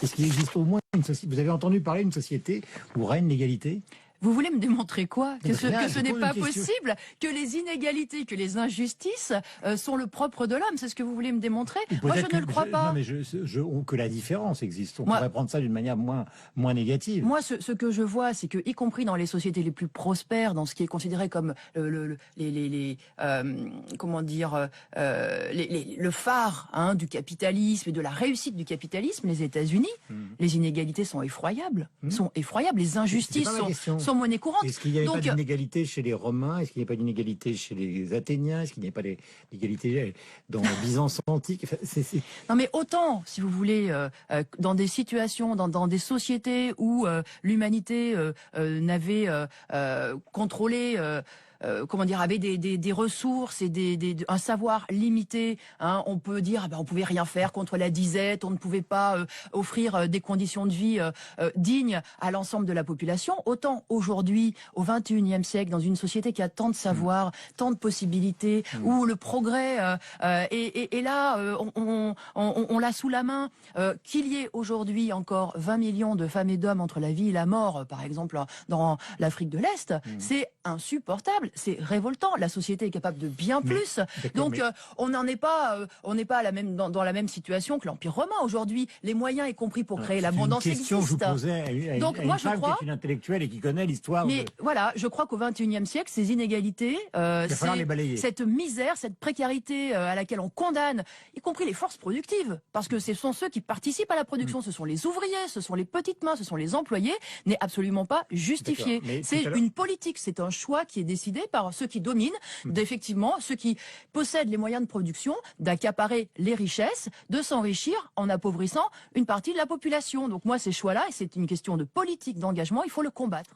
Est-ce qu'il existe au moins une société? Vous avez entendu parler d'une société où règne l'égalité? Vous voulez me démontrer quoi? Que ce n'est pas question. possible, que les inégalités, que les injustices sont le propre de l'homme. C'est ce que vous voulez me démontrer? Moi, je ne le crois pas. Non, mais que la différence existe. On pourrait prendre ça d'une manière moins négative. Moi, ce que je vois, c'est que, y compris dans les sociétés les plus prospères, dans ce qui est considéré comme le phare du capitalisme et de la réussite du capitalisme, les États-Unis, les inégalités sont effroyables. Les injustices sont monnaie courante. Est-ce qu'il n'y avait pas d'inégalité chez les Romains? Est-ce qu'il n'y avait pas d'inégalité chez les Athéniens? Est-ce qu'il n'y avait pas d'inégalité dans Byzance antique? Non, mais autant, si vous voulez, dans des situations, dans des sociétés où l'humanité n'avait contrôlé avait des ressources et un savoir limité. On peut dire, on pouvait rien faire contre la disette, on ne pouvait pas offrir des conditions de vie dignes à l'ensemble de la population. Autant aujourd'hui, au XXIe siècle, dans une société qui a tant de savoir, tant de possibilités, où le progrès est là, on l'a sous la main, qu'il y ait aujourd'hui encore 20 millions de femmes et d'hommes entre la vie et la mort, par exemple dans l'Afrique de l'Est, c'est insupportable. C'est révoltant. La société est capable de bien plus. Donc, on n'est pas dans la même situation que l'Empire romain. Aujourd'hui, les moyens, y compris pour créer l'abondance, existent. C'est une question que je vous posais à Donc, une femme qui est une intellectuelle et qui connaît l'histoire. Mais voilà, je crois qu'au XXIe siècle, ces inégalités, cette misère, cette précarité à laquelle on condamne, y compris les forces productives, parce que ce sont ceux qui participent à la production, ce sont les ouvriers, ce sont les petites mains, ce sont les employés, n'est absolument pas justifié. C'est une politique, c'est un choix qui est décidé par ceux qui dominent, d'effectivement, ceux qui possèdent les moyens de production, d'accaparer les richesses, de s'enrichir en appauvrissant une partie de la population. Donc moi, ces choix-là, et c'est une question de politique, d'engagement, il faut le combattre.